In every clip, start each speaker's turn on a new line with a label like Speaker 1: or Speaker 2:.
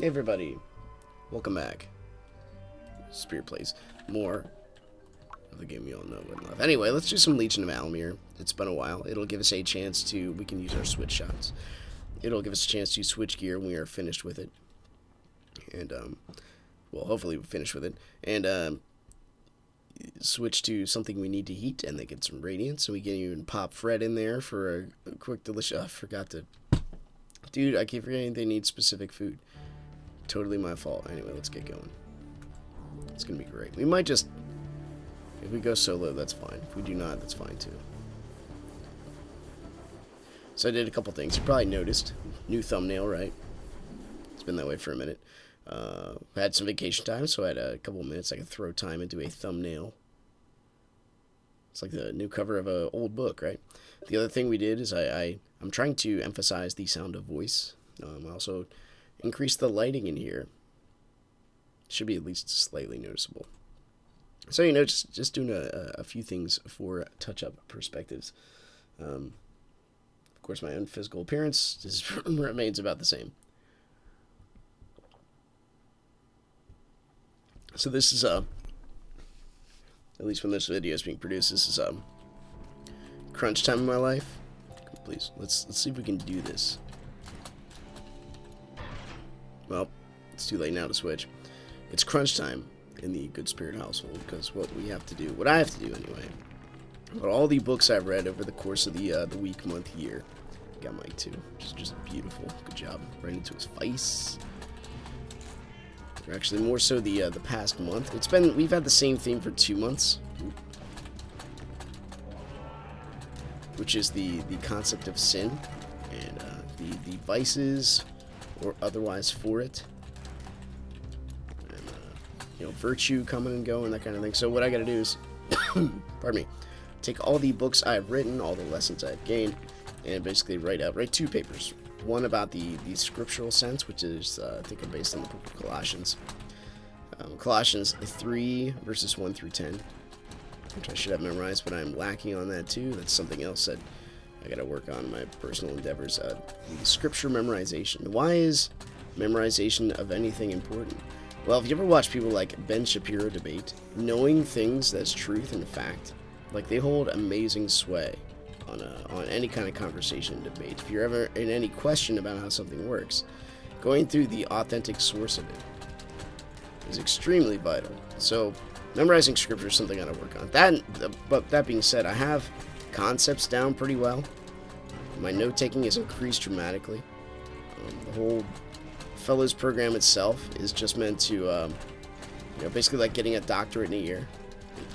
Speaker 1: Hey everybody, welcome back. Spirit plays more of the game we all know and love. Anyway, let's do some Legion of Almir. It's been a while. It'll give us a chance to, we can use our switch shots. It'll give us a chance to switch gear when we are finished with it. And, well, hopefully we're finished with it. And, switch to something we need to heat and then get some radiance. So we can even pop Fred in there for a quick delicious, I forgot to, dude, I keep forgetting they need specific food. Totally my fault. Anyway, let's get going. It's gonna be great. We might just, if we go solo, that's fine. If we do not, that's fine too. So I did a couple things. You probably noticed. New thumbnail, right? It's been that way for a minute. I had some vacation time, so I had a couple of minutes I could throw time into a thumbnail. It's like the new cover of an old book, right? The other thing we did is I'm trying to emphasize the sound of voice. I also increase the lighting in here. Should be at least slightly noticeable. So, you know, just doing a few things for touch-up perspectives. Of course, my own physical appearance just remains about the same. So this is, at least when this video is being produced, this is, crunch time in my life. Please, let's see if we can do this. Well, it's too late now to switch. It's crunch time in the Good Spirit household, because what we have to do, what I have to do anyway, but all the books I've read over the course of the week, month, year, I got Mike too, just beautiful, good job, right into his face. Or actually, more so the past month. We've had the same theme for 2 months, which is the concept of sin and the vices or otherwise for it, and you know, virtue coming and going, that kind of thing. So what I got to do is, pardon me, take all the books I've written, all the lessons I've gained, and basically write 2 papers. One about the scriptural sense, which is I think based on the book of Colossians. Colossians 3 verses 1 through 10, which I should have memorized, but I'm lacking on that too. That's something else that I gotta work on in my personal endeavors. The scripture memorization. Why is memorization of anything important? Well, if you ever watch people like Ben Shapiro debate, knowing things that's truth and fact, like they hold amazing sway on any kind of conversation and debate. If you're ever in any question about how something works, going through the authentic source of it is extremely vital. So memorizing scripture is something I gotta work on. But that being said, I have concepts down pretty well. My note-taking has increased dramatically. The whole fellows program itself is just meant to, you know, basically like getting a doctorate in a year.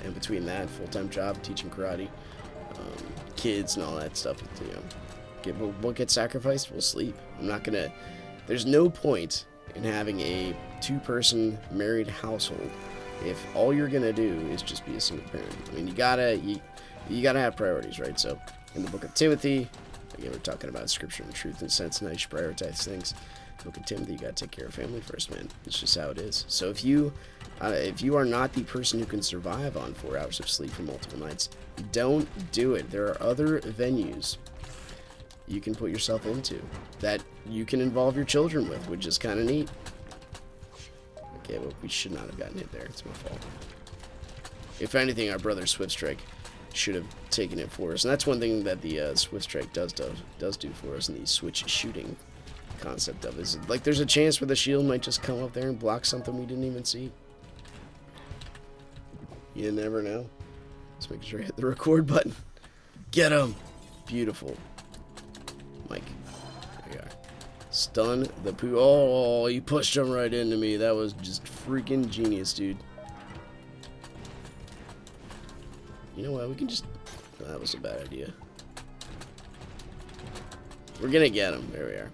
Speaker 1: And between that, full-time job, teaching karate, kids and all that stuff, you know, what gets sacrificed? Well, sleep. I'm not gonna. There's no point in having a 2-person married household if all you're gonna do is just be a single parent. I mean, you gotta have priorities, right? So, in the book of Timothy, again, we're talking about scripture and truth and sense, and how you should prioritize things. The book of Timothy, you gotta take care of family first, man. It's just how it is. So if you are not the person who can survive on 4 hours of sleep for multiple nights, don't do it. There are other venues you can put yourself into that you can involve your children with, which is kind of neat. Okay, well, we should not have gotten hit there. It's my fault. If anything, our brother Swift Strike should have taken it for us, and that's one thing that the Swift Strike does do for us in the switch shooting concept of it. Is like there's a chance where the shield might just come up there and block something we didn't even see. You never know. Just making sure I hit the record button. Get him! Beautiful. Mike. There you are. Stun the poo. Oh, he pushed him right into me. That was just freaking genius, dude. You know what? We can just... Oh, that was a bad idea. We're gonna get him. There we are.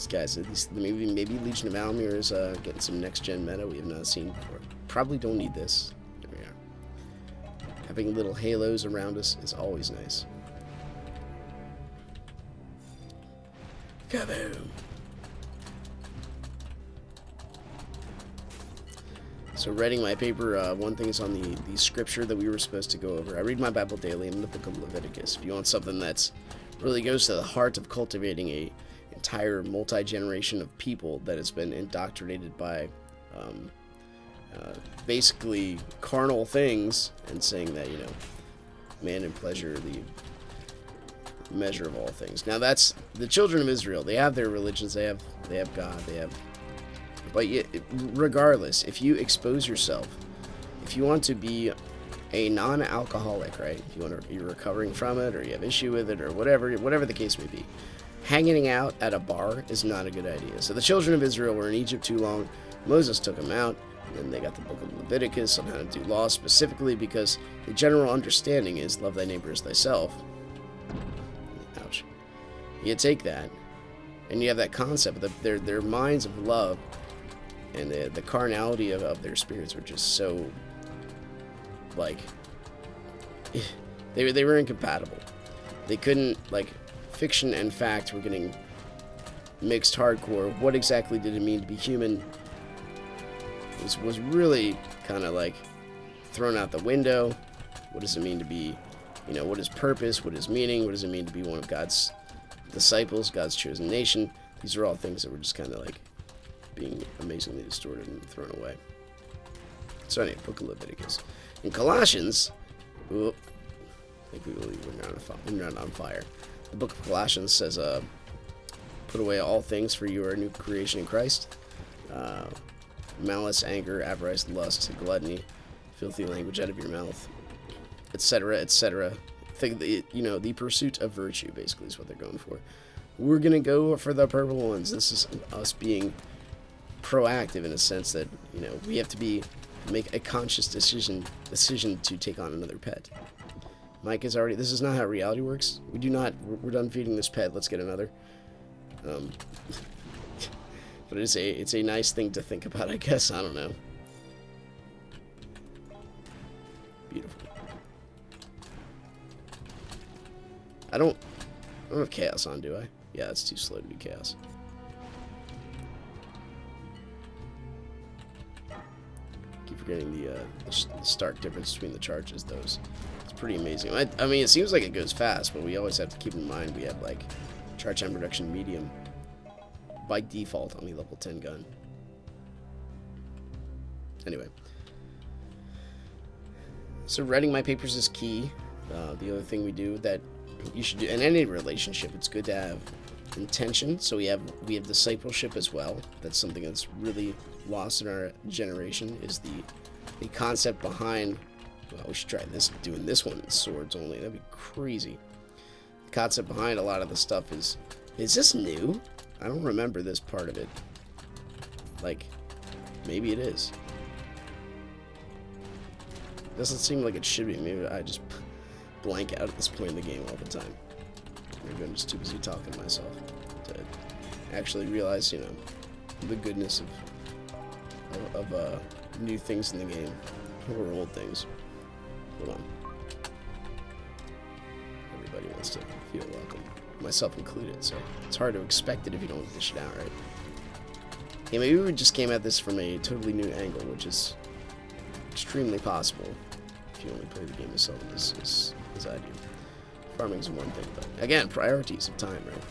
Speaker 1: Guys, at least maybe Legion of Almir is getting some next-gen meta we have not seen before. Probably don't need this. There we are. Having little halos around us is always nice. Kaboom! So writing my paper, one thing is on the scripture that we were supposed to go over. I read my Bible daily. I'm in the book of Leviticus. If you want something that's really goes to the heart of cultivating a entire multi-generation of people that has been indoctrinated by basically carnal things, and saying that, man and pleasure, the measure of all things. Now that's the children of Israel. They have their religions. They have God. But regardless, if you expose yourself, if you want to be a non-alcoholic, right? If you're recovering from it, or you have issue with it, or whatever the case may be, hanging out at a bar is not a good idea. So the children of Israel were in Egypt too long. Moses took them out, and then they got the book of Leviticus on how to do law, specifically because the general understanding is love thy neighbor as thyself. Ouch. You take that, and you have that concept that their minds of love and the carnality of their spirits were just so, like, they were incompatible. They couldn't, like, fiction and fact were getting mixed hardcore. What exactly did it mean to be human was really kind of like thrown out the window. What does it mean to be, what is purpose? What is meaning? What does it mean to be one of God's disciples, God's chosen nation? These are all things that were just kind of like being amazingly distorted and thrown away. So anyway, book of Leviticus. In Colossians, I think we're not on fire. The book of Colossians says, put away all things, for you are a new creation in Christ. Malice, anger, avarice, lust, gluttony, filthy language out of your mouth, etc., etc. The pursuit of virtue, basically, is what they're going for. We're going to go for the purple ones. This is us being proactive in a sense that, we have to make a conscious decision to take on another pet. Mike is already, this is not how reality works. We're done feeding this pet, let's get another. But it's a nice thing to think about, I guess. I don't know. Beautiful. I don't have chaos on, do I? Yeah, it's too slow to be chaos. Keep forgetting the stark difference between the charges. It's pretty amazing. I mean, it seems like it goes fast, but we always have to keep in mind we have, like, charge time reduction medium by default on the level 10 gun. Anyway, so writing my papers is key. The other thing we do that you should do in any relationship, it's good to have intention. So we have discipleship as well. That's something that's really lost in our generation, is the concept behind, well, we should try doing this one in swords only. That'd be crazy. The concept behind a lot of the stuff is this new? I don't remember this part of it. Like, maybe it is. Doesn't seem like it should be. Maybe I just blank out at this point in the game all the time. Maybe I'm just too busy talking to myself to actually realize, the goodness of new things in the game, or old things. Hold on. Everybody wants to feel welcome, myself included, so it's hard to expect it if you don't dish it out, right? Yeah, maybe we just came at this from a totally new angle, which is extremely possible if you only play the game as seldom as I do. Farming is one thing, but again, priorities of time, right?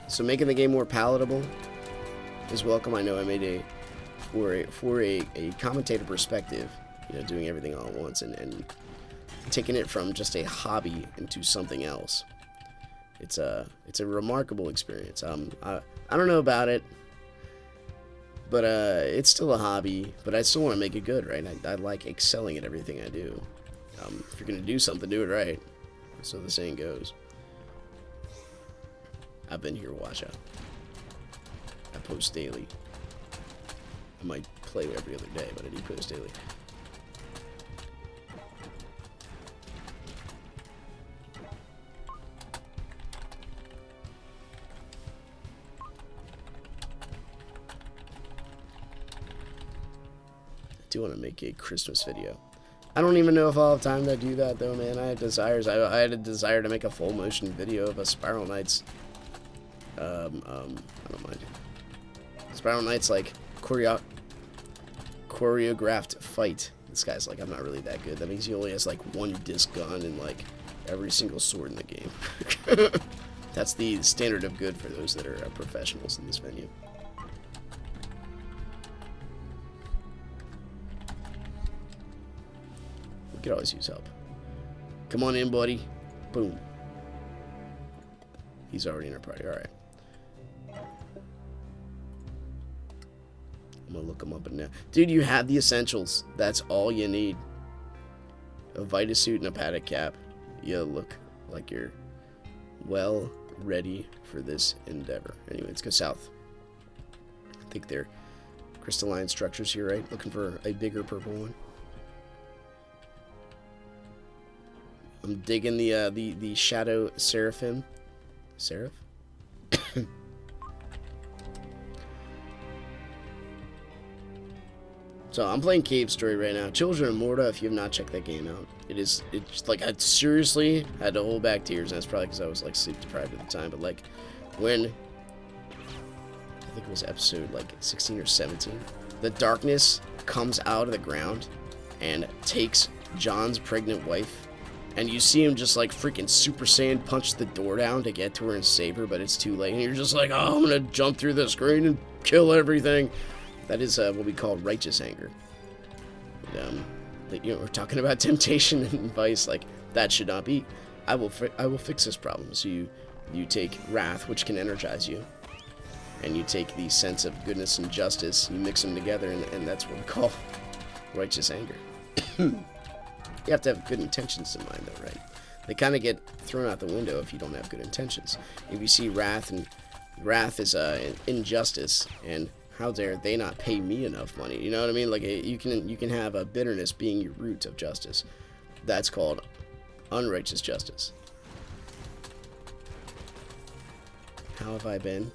Speaker 1: So making the game more palatable is welcome. I know I made for a commentator perspective, doing everything all at once and taking it from just a hobby into something else. It's a remarkable experience. I don't know about it, but it's still a hobby. But I still want to make it good, right? I like excelling at everything I do. If you're gonna do something, do it right. So the saying goes. I've been here, watch out. I post daily. I might play every other day, but I do post daily. I do want to make a Christmas video. I don't even know if I'll have time to do that, though, man. I have desires. I had a desire to make a full motion video of a Spiral Knights. I don't mind. Spiral Knights, like, choreographed fight this guy's like, I'm not really that good. That means he only has like one disc gun and like every single sword in the game. That's the standard of good for those that are professionals in this venue. We could always use help. Come on in, buddy. Boom. He's already in our party. Alright. I'm gonna look him up and down. Dude, you have the essentials. That's all you need. A Vita suit and a padded cap. You look like you're well ready for this endeavor. Anyway, let's go south. I think they're crystalline structures here, right? Looking for a bigger purple one. I'm digging the Shadow Seraphim. Seraph? So I'm playing Cave Story right now. Children of Morta, if you have not checked that game out. It's like, I seriously had to hold back tears, and that's probably because I was like sleep deprived at the time, but like when I think it was episode like 16 or 17, the darkness comes out of the ground and takes John's pregnant wife, and you see him just like freaking Super Saiyan punch the door down to get to her and save her, but it's too late, and you're just like, oh, I'm gonna jump through the screen and kill everything. That is what we call righteous anger. You know, we're talking about temptation and vice. Like, that should not be. I will fix this problem. So you take wrath, which can energize you, and you take the sense of goodness and justice. You mix them together, and that's what we call righteous anger. You have to have good intentions in mind, though, right? They kind of get thrown out the window if you don't have good intentions. If you see wrath, and wrath is injustice, and how dare they not pay me enough money? You know what I mean? Like, you can have a bitterness being your root of justice. That's called unrighteous justice. How have I been?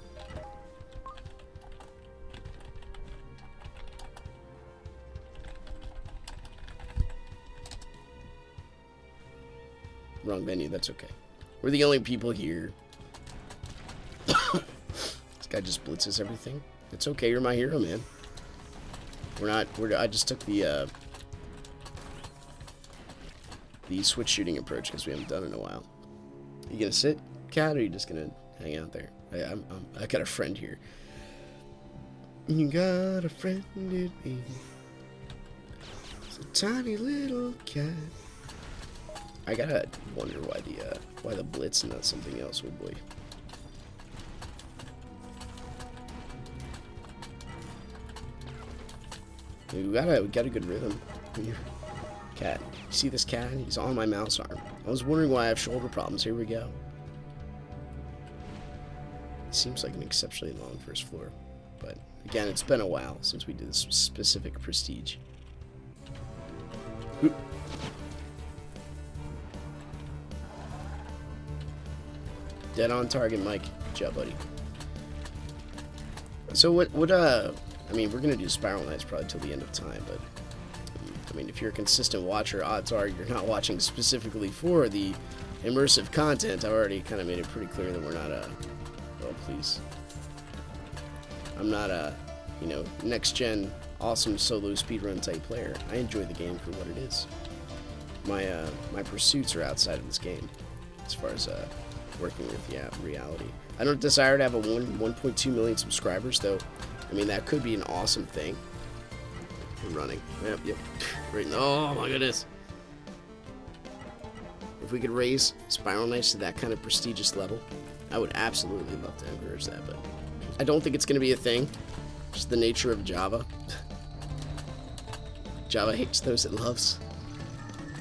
Speaker 1: Wrong venue, that's okay. We're the only people here. This guy just blitzes everything. It's okay, you're my hero, man. I just took the switch shooting approach because we haven't done it in a while. You gonna sit, cat, or are you just gonna hang out there? I got a friend here. You got a friend in me. It's a tiny little cat. I gotta wonder why the blitz and not something else. Oh boy. We got a good rhythm. Cat. You see this cat? He's on my mouse arm. I was wondering why I have shoulder problems. Here we go. It seems like an exceptionally long first floor. But again, it's been a while since we did this specific prestige. Oop. Dead on target, Mike. Good job, buddy. So I mean, we're going to do Spiral Knights probably till the end of time, but, I mean, if you're a consistent watcher, odds are you're not watching specifically for the immersive content. I've already kind of made it pretty clear that we're not oh, please. I'm not you know, next-gen, awesome solo speedrun type player. I enjoy the game for what it is. My pursuits are outside of this game, as far as, working with, reality. I don't desire to have a 1.2 million subscribers, though. I mean, that could be an awesome thing. We're running. Yep. Right. Oh, my goodness. If we could raise Spiral Knights to that kind of prestigious level, I would absolutely love to encourage that, but I don't think it's going to be a thing. Just the nature of Java. Java hates those it loves.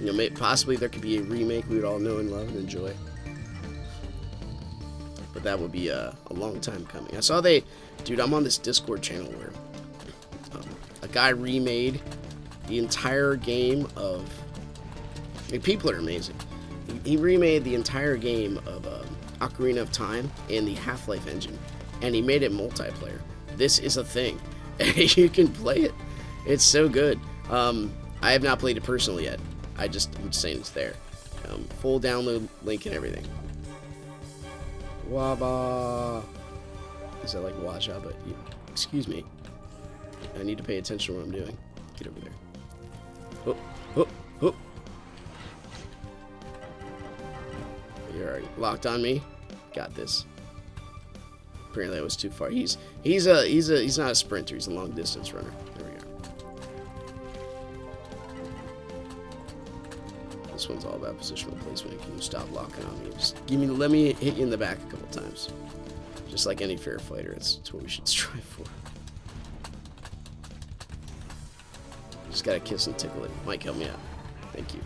Speaker 1: You know, possibly there could be a remake we would all know and love and enjoy. But that would be a long time coming. I saw dude, I'm on this Discord channel where a guy remade the entire game of, I mean, people are amazing. He remade the entire game of Ocarina of Time in the Half-Life engine, and he made it multiplayer. This is a thing. You can play it. It's so good. I have not played it personally yet. I'm just saying it's there. Full download link and everything. Waba. Is that like Waja? But excuse me. I need to pay attention to what I'm doing. Get over there. Oh, oh, oh. You're already locked on me. Got this. Apparently, I was too far. He's not a sprinter. He's a long distance runner. There we go. This one's all about positional placement. Can you stop locking on me? Just let me hit you in the back a couple times. Just like any fair fighter, it's what we should strive for. Just gotta kiss and tickle it. Mike, help me out. Thank you.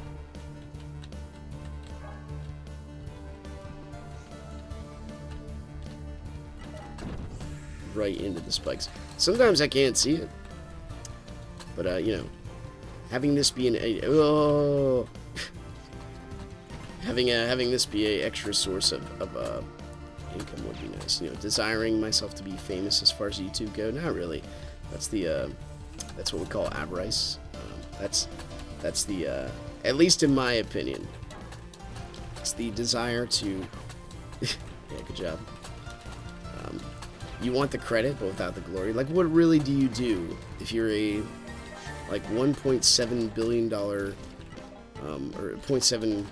Speaker 1: Right into the spikes. Sometimes I can't see it, but you know, having this be having this be a extra source of income would be nice. You know, desiring myself to be famous as far as YouTube go, not really. That's what we call avarice. That's the at least in my opinion, it's the desire to. Yeah, good job. You want the credit, but without the glory. Like, what really do you do if you're a, like, $1.7 billion, or 0.7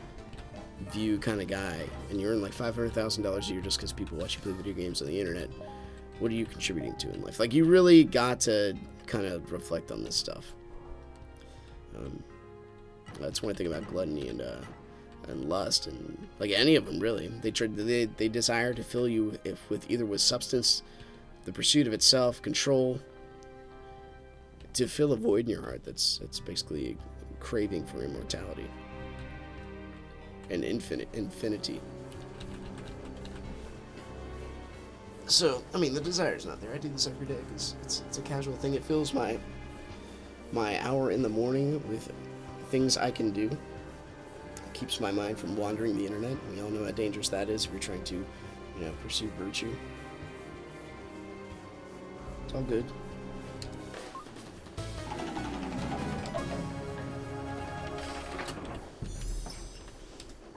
Speaker 1: view kind of guy, and you earn, like, $500,000 a year just because people watch you play video games on the internet? What are you contributing to in life? Like, you really got to kind of reflect on this stuff. That's one thing about gluttony and lust, and, like, any of them, really. They desire to fill you with either substance, the pursuit of itself, control, to fill a void in your heart that's basically a craving for immortality and infinity. So, I mean, the desire's not there. I do this every day because it's a casual thing. It fills my hour in the morning with things I can do. It keeps my mind from wandering the internet. We all know how dangerous that is if you're trying to, you know, pursue virtue. It's all good.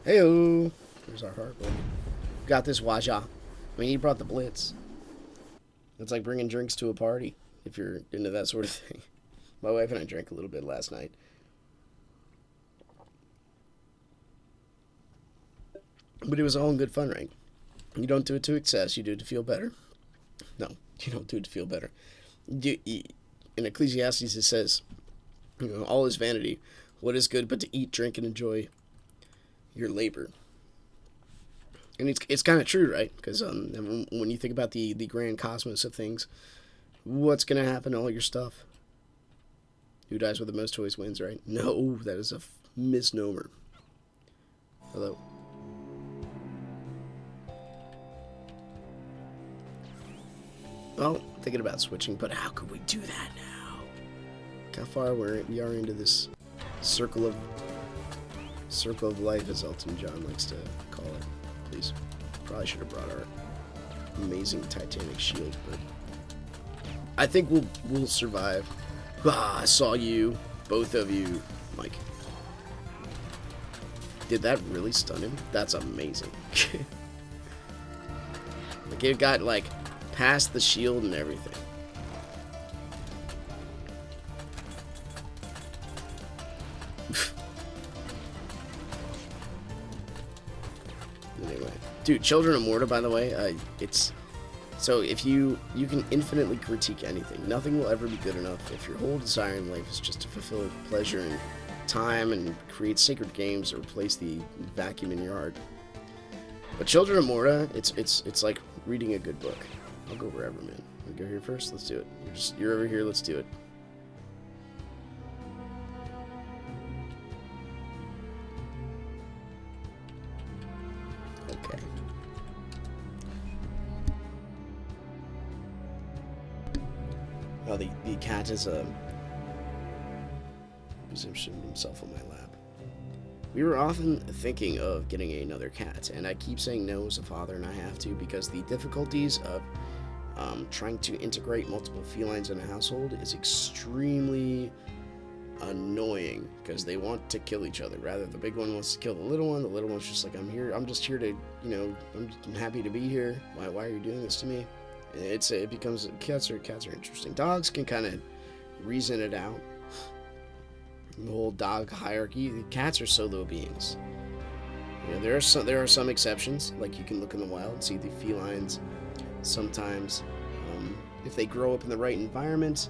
Speaker 1: Heyo! There's our heart, buddy. Got this, Waja. I mean, he brought the Blitz. It's like bringing drinks to a party, if you're into that sort of thing. My wife and I drank a little bit last night. But it was all in good fun, right? You don't do it to excess, you do it to feel better. No, you don't do it to feel better. In Ecclesiastes it says, you know, all is vanity. What is good but to eat, drink, and enjoy your labor? And it's kind of true, right? Because when you think about the grand cosmos of things, what's going to happen to all your stuff? Who dies with the most toys wins, right? No, that is a misnomer. Hello. Well, thinking about switching, but how could we do that now? Look how far we are into this circle of life, as Elton John likes to call it. Please, probably should have brought our amazing Titanic shield, but I think we'll survive. Ah, I saw you, both of you, Mike. Did that really stun him? That's amazing. Like, it got like past the shield and everything. Anyway, dude, Children of Morta, by the way, it's so if you can infinitely critique anything. Nothing will ever be good enough if your whole desire in life is just to fulfill pleasure and time and create sacred games or replace the vacuum in your heart. But Children of Morta, it's like reading a good book. I'll go wherever, man. We go here first. Let's do it. You're over here. Let's do it. Okay. Oh, the cat is positioned himself on my lap. We were often thinking of getting another cat, and I keep saying no as a father, and I have to, because the difficulties of trying to integrate multiple felines in a household is extremely annoying, because they want to kill each other. Rather, the big one wants to kill the little one's just like, I'm just here to, you know, I'm happy to be here. Why are you doing this to me? And it becomes, cats are interesting. Dogs can kind of reason it out. the whole dog hierarchy. The cats are solo beings. You know, there are some exceptions. Like you can look in the wild and see the felines. Sometimes, if they grow up in the right environment,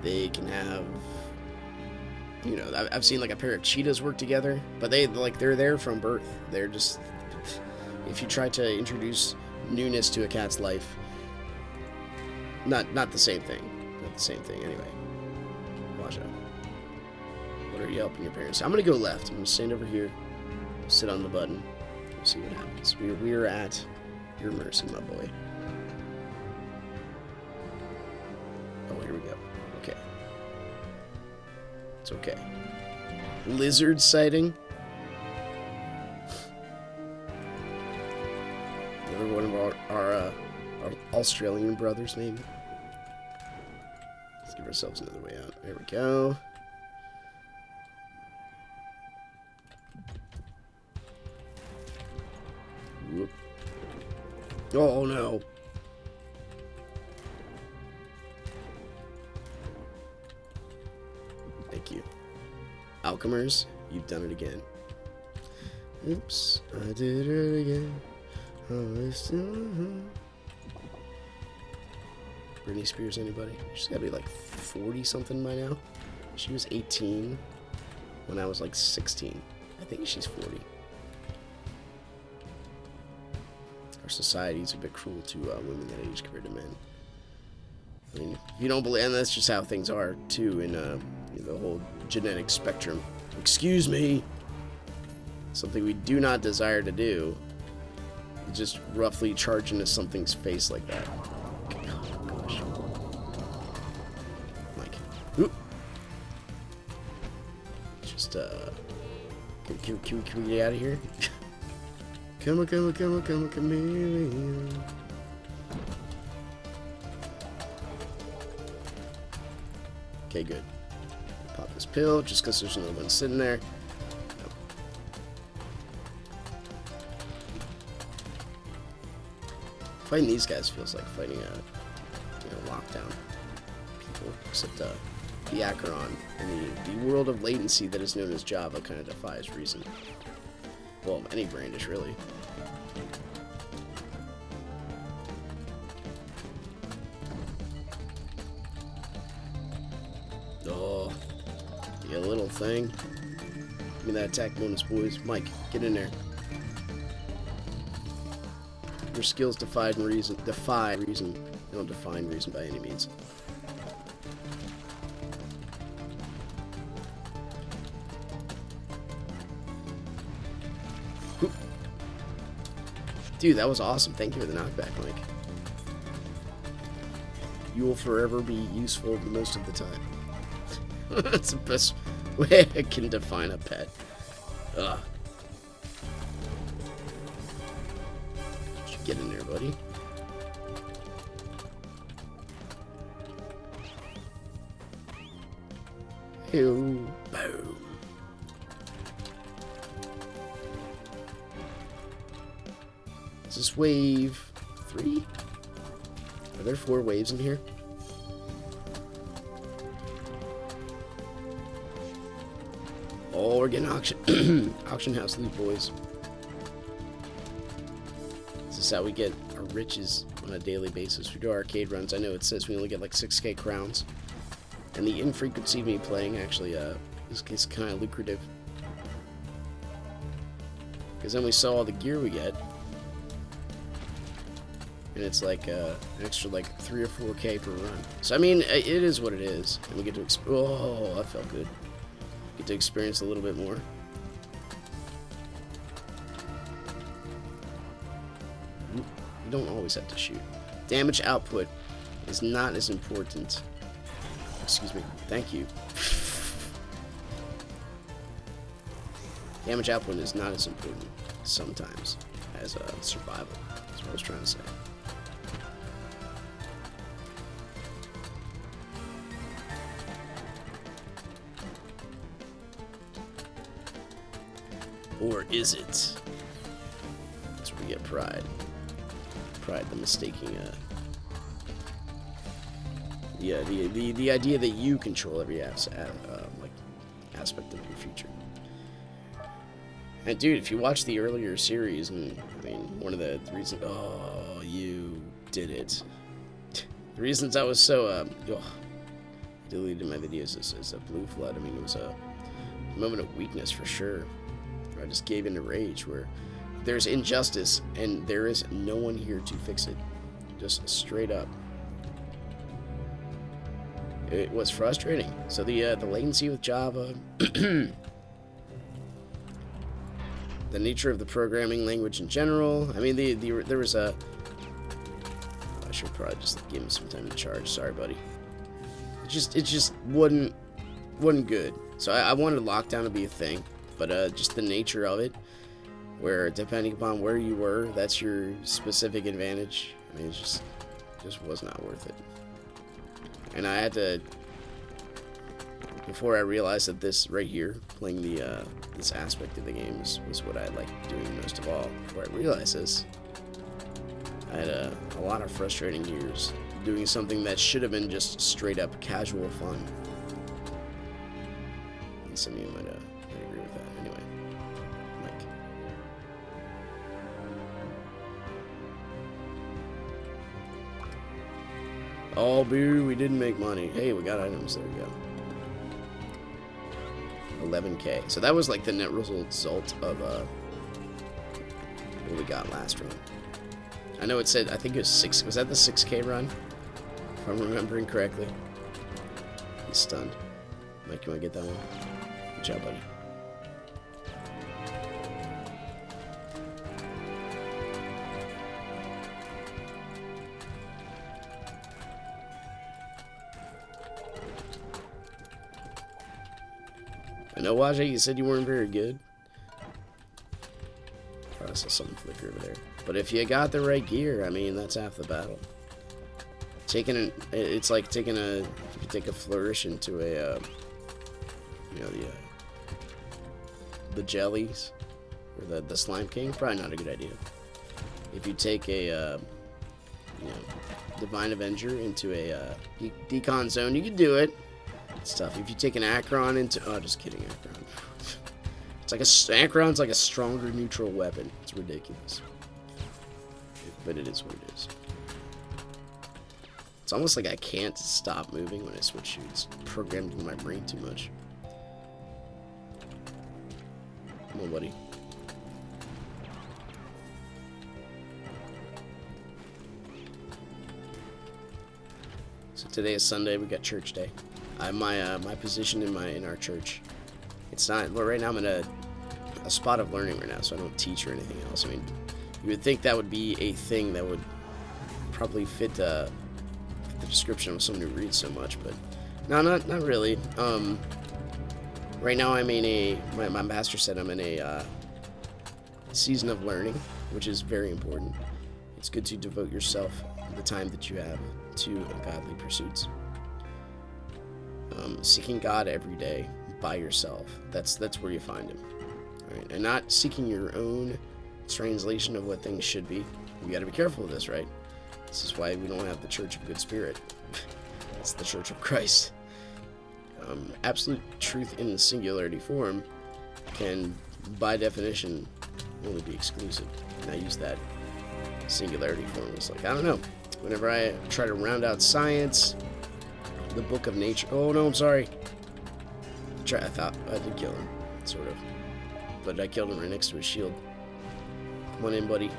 Speaker 1: they can have. You know, I've seen like a pair of cheetahs work together, but they're there from birth. They're just. If you try to introduce newness to a cat's life, not the same thing. Not the same thing. Anyway, watch out. What are you helping your parents? I'm gonna go left. I'm gonna stand over here, sit on the button. We'll see what happens. We're at your mercy, my boy. Oh, here we go. Okay. It's okay. Lizard sighting. Another one of our Australian brothers, maybe. Let's give ourselves another way out. There we go. Whoop. Oh no. Thank you. Alchemers, you've done it again. Oops, I did it again. Oh, Britney Spears, anybody? She's gotta be like 40 something by now. She was 18 when I was like 16. I think she's 40. Our society's a bit cruel to women that age compared to men. I mean, if you don't believe, and that's just how things are too in the whole genetic spectrum. Excuse me. Something we do not desire to do. Just roughly charge into something's face like that. Oh, gosh. Mike. Oop. Just, can we get out of here? Come on, chameleon. Okay, good. Pop this pill, just because there's another one sitting there. Fighting these guys feels like fighting a lockdown people, except the Acheron and the world of latency that is known as Java kind of defies reason. Well, any brandish, really. Oh, you little thing. Give me that attack bonus, boys. Mike, get in there. Your skills defy reason. They don't define reason by any means. Dude, that was awesome. Thank you for the knockback, Mike. You will forever be useful most of the time. That's the best way I can define a pet. Ugh. Get in there, buddy. Boom. Is this wave 3? Are there 4 waves in here? Oh, we're getting auction house loot, boys. This is how we get our riches on a daily basis. We do arcade runs. I know it says we only get like 6k crowns. And the infrequency of me playing actually is kind of lucrative. Because then we sell all the gear we get. And it's like an extra like 3 or 4k per run. So I mean, it is what it is. And we get to oh, that felt good. Get to experience a little bit more. You don't always have to shoot. Damage output is not as important. Excuse me. Thank you. Damage output is not as important sometimes as survival. That's what I was trying to say. Or is it? That's where we get pride. Pride, the mistaking, yeah, the idea that you control every like aspect of your future. And dude, if you watch the earlier series, and I mean, one of the reasons, oh, you did it. The reasons I was so, deleted my videos is a blue flood. I mean, it was a moment of weakness for sure. I just gave into rage where there's injustice and there is no one here to fix it. Just straight up. It was frustrating. So the latency with Java, the nature of the programming language in general. I mean, there was a. I should probably just give him some time to charge. Sorry, buddy. It just wasn't good. So I wanted lockdown to be a thing, but just the nature of it, where depending upon where you were, that's your specific advantage. I mean, it just was not worth it. And I had to, before I realized that this right here, playing the this aspect of the game was what I liked doing most of all. Before I realized this, I had a lot of frustrating years doing something that should have been just straight up casual fun. And some of you might agree with that. Anyway, Mike. Oh, boo, we didn't make money. Hey, we got items. There we go. 11K. So that was like the net result of what we got last run. I know it said, I think it was 6. Was that the 6K run? If I'm remembering correctly. He's stunned. Mike, you want to get that one? Good job, buddy. I know, Wajay, you said you weren't very good. Oh, I saw something flicker over there. But if you got the right gear, I mean, that's half the battle. It's like taking if you take a flourish into a, you know, the jellies, or the slime king, probably not a good idea. If you take a, you know, divine avenger into a decon zone, you can do it. It's tough. If you take an Akron into, oh, just kidding, Akron. It's like Akron's like a stronger neutral weapon. It's ridiculous. But it is what it is. It's almost like I can't stop moving when I switch shoes. It's programmed in my brain too much. Come on, buddy. So today is Sunday. We got church day. I have my position in our church. It's not. Well, right now I'm in a spot of learning right now, so I don't teach or anything else. I mean, you would think that would be a thing that would probably fit the description of someone who reads so much, but no, not really. Right now I'm in my pastor said I'm in a season of learning, which is very important. It's good to devote yourself the time that you have to godly pursuits. Seeking God every day by yourself. That's where you find Him. All right? And not seeking your own translation of what things should be. You got to be careful of this, right? This is why we don't have the Church of Good Spirit. It's the Church of Christ. Absolute truth in the singularity form can, by definition, only be exclusive. And I use that singularity form. It's like, I don't know. Whenever I try to round out science, the book of nature. Oh no, I'm sorry. I thought I did kill him, sort of, but I killed him right next to his shield. Come on in, buddy.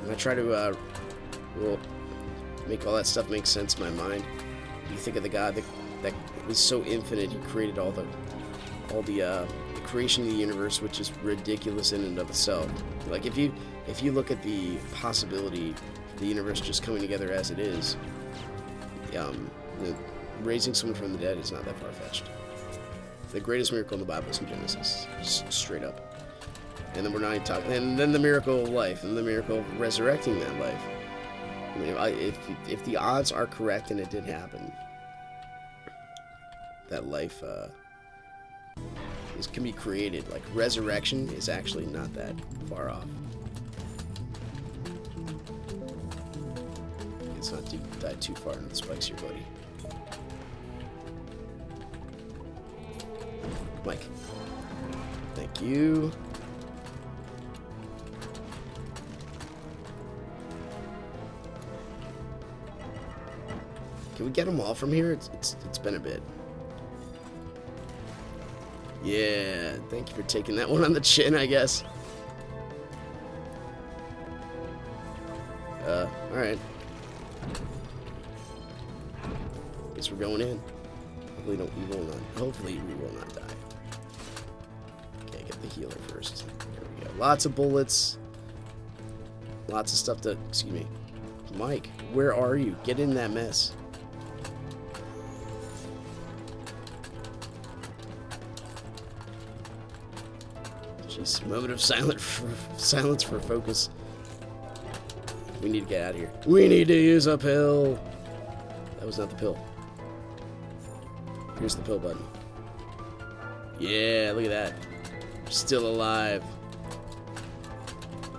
Speaker 1: And I try to make all that stuff make sense in my mind. You think of the God that is so infinite. He created all the creation of the universe, which is ridiculous in and of itself. Like if you look at the possibility of the universe just coming together as it is. Raising someone from the dead is not that far-fetched. The greatest miracle in the Bible is in Genesis, just straight up. And then we're not even talking. And then the miracle of life, and the miracle of resurrecting that life. I mean, if the odds are correct and it did happen, that life can be created. Like resurrection is actually not that far off. It's not dive too far into the spikes here, buddy. Mike. Thank you. Can we get them all from here? It's been a bit. Yeah, thank you for taking that one on the chin, I guess. Alright. Guess we're going in. Hopefully we will not die. Okay, get the healer first. There we go. Lots of bullets. Lots of stuff to... Excuse me. Mike, where are you? Get in that mess. Jeez, moment of silence for focus. We need to get out of here. We need to use a pill. That was not the pill. Here's the pill button. Yeah, look at that. Still alive.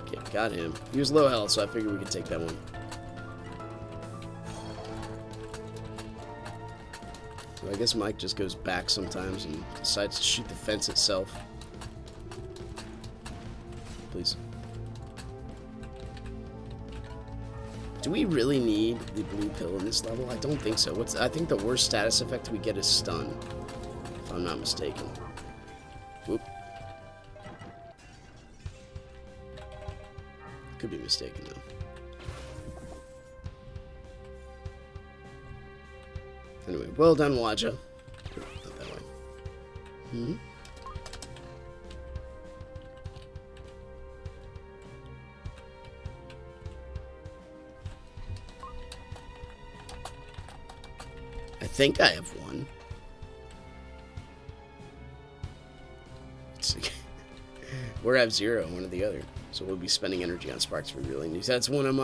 Speaker 1: Okay, got him. He was low health, so I figured we could take that one. So I guess Mike just goes back sometimes and decides to shoot the fence itself. Please. Do we really need the blue pill in this level? I don't think so. I think the worst status effect we get is stun, if I'm not mistaken. Whoop. Could be mistaken, though. Anyway, well done, Waja. Not that way. Hmm? I think I have one. Let's see. Or I have 0, one or the other. So we'll be spending energy on sparks for really news. That's one of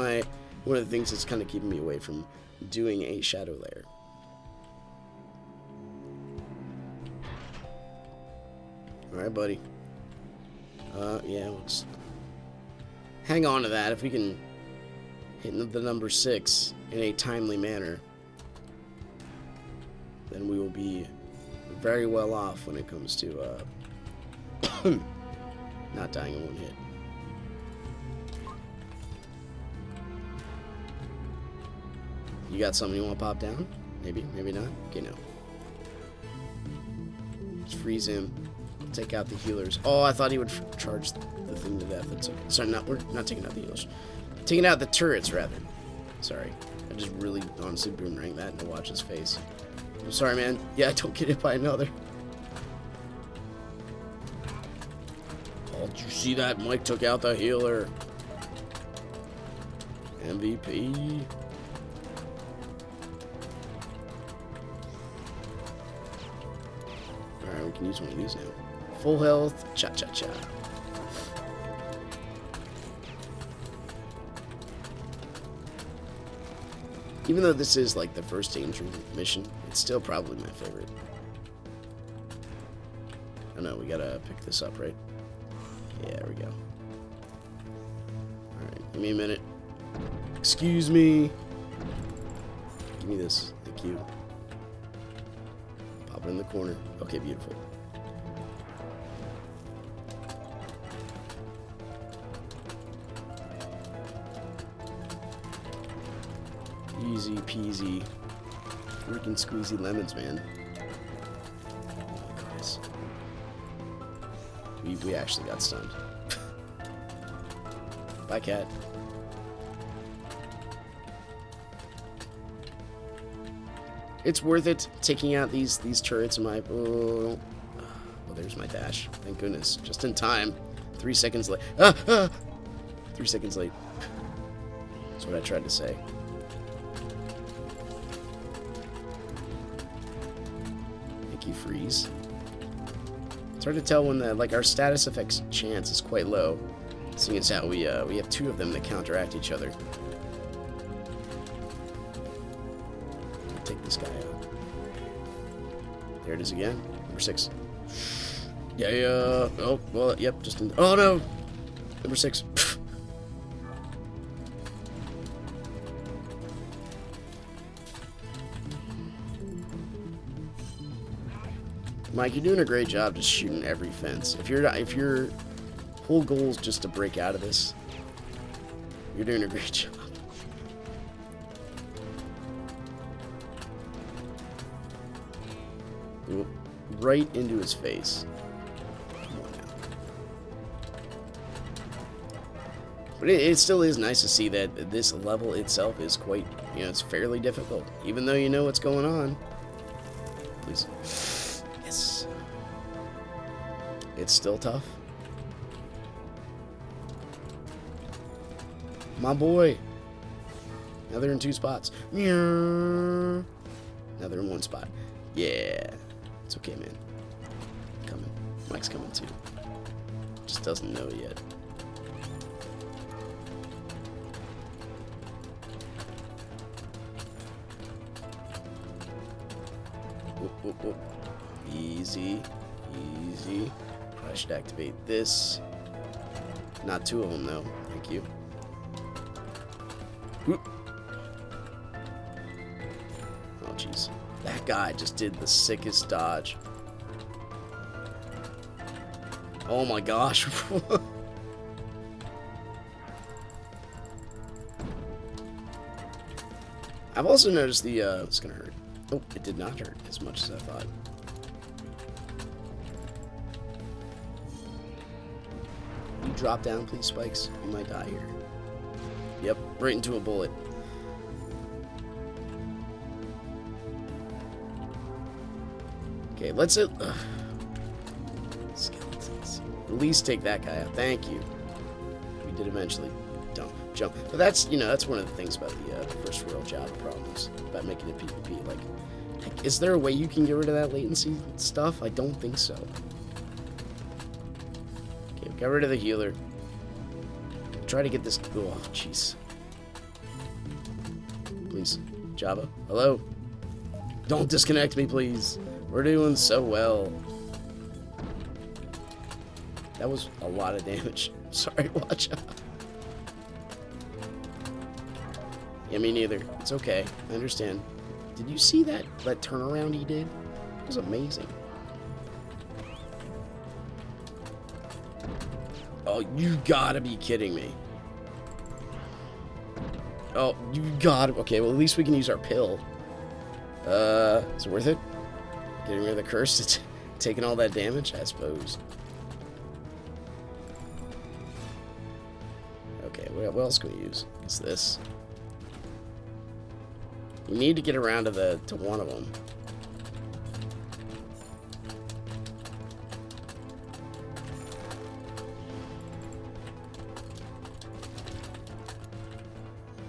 Speaker 1: the things that's kind of keeping me away from doing a shadow layer. Alright, buddy. Yeah, we'll just hang on to that. If we can hit the number 6 in a timely manner, then we will be very well off when it comes to not dying in one hit. You got something you want to pop down? Maybe, maybe not. Okay, no. Just freeze him. Take out the healers. Oh, I thought he would charge the thing to death. That's okay. Sorry, we're not taking out the healers. Taking out the turrets, rather. Sorry. I just really honestly boomerang that and watch his face. I'm sorry, man. Yeah, don't get hit by another. Oh, did you see that? Mike took out the healer. MVP. Alright, we can use one of these now. Full health. Cha-cha-cha. Even though this is like the first danger mission, it's still probably my favorite. Oh no, we gotta pick this up, right? Yeah, there we go. Alright, give me a minute. Excuse me. Give me this. Thank you. Pop it in the corner. Okay, beautiful. Easy peasy. Freaking squeezy lemons, man. Oh, goodness. We actually got stunned. Bye, cat. It's worth it taking out these turrets in my... Oh, there's my dash. Thank goodness. Just in time. 3 seconds late. 3 seconds late. That's what I tried to say. Thank you, freeze. It's hard to tell when our status effects chance is quite low, seeing as how we have 2 of them that counteract each other. Take this guy out. There it is again. Number 6. Yeah. Oh, well, yep. Just in. Oh no. Number 6. Mike, you're doing a great job just shooting every fence. If your whole goal is just to break out of this, you're doing a great job. Right into his face. Come on now. But it still is nice to see that this level itself is quite, it's fairly difficult. Even though you know what's going on. Please. Yes. It's still tough. My boy. Now they're in 2 spots. Now they're in 1 spot. Yeah. It's okay, man. Coming. Mike's coming too. Just doesn't know yet. Whoop, whoop, whoop. Easy. Easy. I should activate this. Not 2 of them, though. Thank you. Whoop. Oh, jeez. That guy just did the sickest dodge. Oh my gosh. I've also noticed the, it's gonna hurt. Oh, it did not hurt as much as I thought. You drop down, please, Spikes. You might die here. Yep, right into a bullet. Okay, let's skeletons. At least take that guy out. Thank you. We did eventually jump. But that's, that's one of the things about the first world Java problems about making it PvP. Like, is there a way you can get rid of that latency stuff? I don't think so. Okay, got rid of the healer. Try to get this. Oh, jeez. Please, Java. Hello. Don't disconnect me, please. We're doing so well. That was a lot of damage. Sorry, watch out. Yeah, me neither. It's okay. I understand. Did you see that turnaround he did? It was amazing. Oh, you gotta be kidding me. Oh, you gotta... Okay, well, at least we can use our pill. Is it worth it? Getting rid of the curse to taking all that damage, I suppose. Okay, what else can we use? It's this. We need to get around to one of them.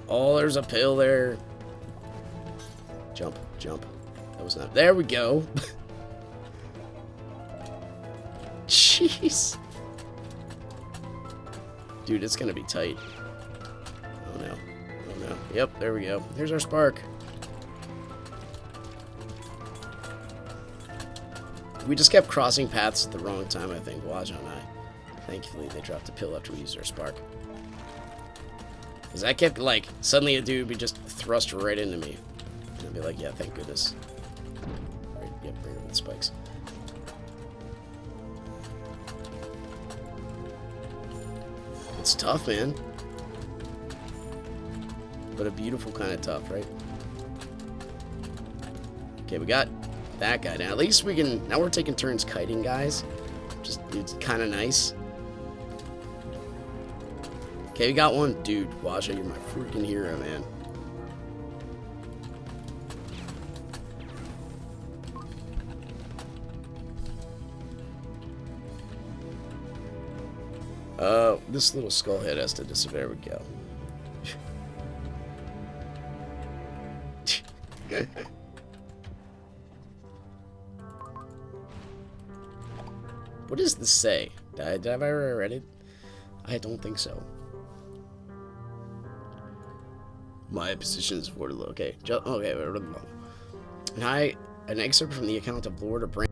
Speaker 1: Oh, there's a pill there. Jump, jump. That was not... There we go. Jeez. Dude, it's gonna be tight. Oh no. Oh no. Yep, there we go. There's our spark. We just kept crossing paths at the wrong time, I think. Wajo and I. Thankfully, they dropped a pill after we used our spark. Because I kept, like, suddenly a dude would be just thrust right into me. And I'd be like, yeah, thank goodness. Right, yep, right over the spikes. It's tough, man. But a beautiful kind of tough, right? Okay, we got that guy now. At least we can... Now we're taking turns kiting guys. Just, it's kind of nice. Okay, we got one. Dude, Waja, you're my freaking hero, man. This little skull head has to disappear. There we go. What does this say? Did I ever read it? I don't think so. My position is Waterloo. Okay. Okay. An excerpt from the account of Lord of Brand.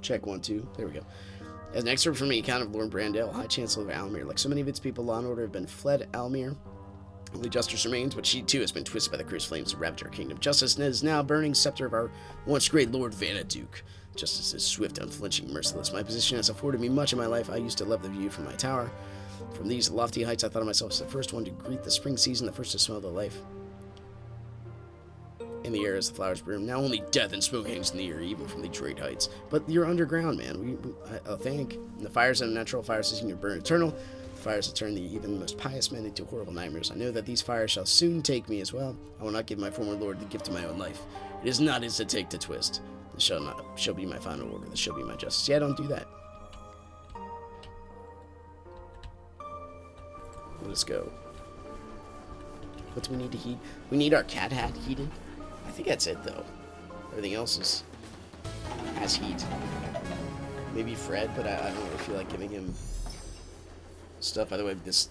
Speaker 1: Check 1, 2. There we go. As an excerpt from the account of Lord Brandale, High Chancellor of Almere. Like so many of its people, law and order have been fled Almere. Only justice remains, but she too has been twisted by the cursed flames that ravage our kingdom. Justice is now burning scepter of our once great Lord Vanaduke. Justice is swift, unflinching, merciless. My position has afforded me much in my life. I used to love the view from my tower. From these lofty heights, I thought of myself as the first one to greet the spring season, the first to smell the life in the air as the flowers bloom. Now only death and smoke hangs in the air, even from the great heights. But you're underground, man. I think. And the fires of natural fire seeking to burn eternal. The fires that turn even the most pious men into horrible nightmares. I know that these fires shall soon take me as well. I will not give my former lord the gift of my own life. It is not his to take to twist. This shall be my final order. This shall be my justice. Yeah, don't do that. Let's go. What do we need to heat? We need our cat hat heated. I think that's it, though. Everything else has heat. Maybe Fred, but I don't really feel like giving him stuff. By the way, just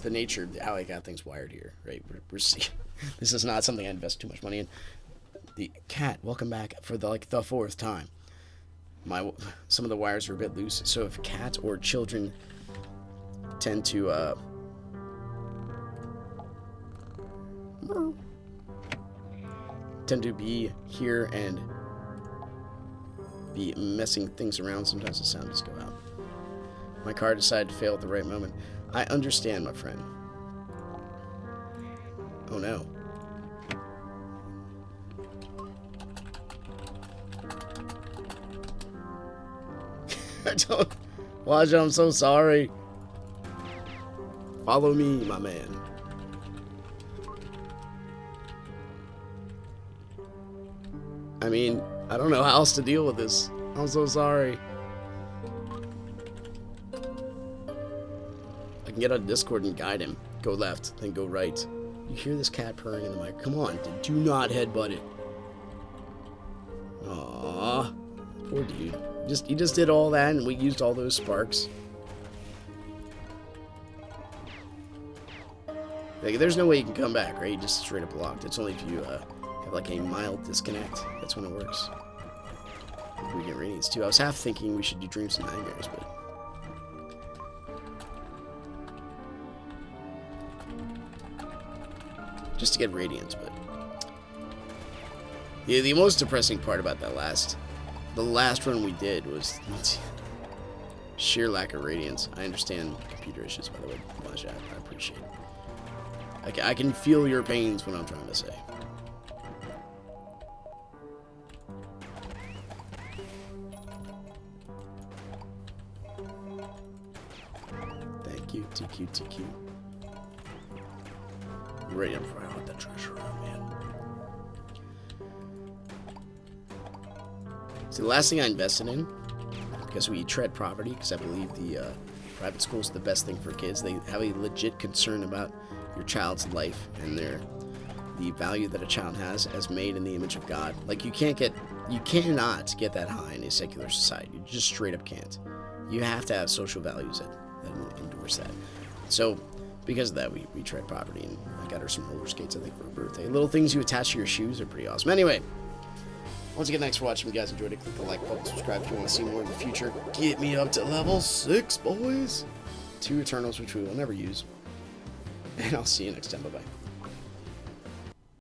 Speaker 1: the nature of how I got things wired here, right? We're seeing, this is not something I invest too much money in. The cat, welcome back for the fourth time. Some of the wires are a bit loose, so if cats or children tend to be here and be messing things around, sometimes the sound just go out. My car decided to fail at the right moment. I understand, my friend. Oh no. I don't... Watch it, I'm so sorry. Follow me, my man. I mean, I don't know how else to deal with this. I'm so sorry. I can get on Discord and guide him. Go left, then go right. You hear this cat purring in the mic. Come on, do not headbutt it. Aww. Poor dude. He just did all that and we used all those sparks. Like, there's no way you can come back, right? You just straight up locked. It's only if you have like a mild disconnect. That's when it works. We get radiance too. I was half thinking we should do dreams and nightmares, but just to get radiance. But yeah, the most depressing part about that the last run we did was sheer lack of radiance. I understand computer issues, by the way. I appreciate it. I can feel your pains when I'm trying to say. Thank you, TQ. Ready to fire out that treasure around, man. See, the last thing I invested in, because we tread property, because I believe the private school is the best thing for kids. They have a legit concern about your child's life and the value that a child has as made in the image of God. Like, you cannot get that high in a secular society. You just straight up can't. You have to have social values that endorse that. So, because of that, we tread property, and I got her some roller skates, I think, for her birthday. Little things you attach to your shoes are pretty awesome. Anyway, once again, thanks for watching. If you guys enjoyed it, click the like button, subscribe if you want to see more in the future. Get me up to level 6, boys. 2 Eternals, which we will never use. And I'll see you next time. Bye-bye.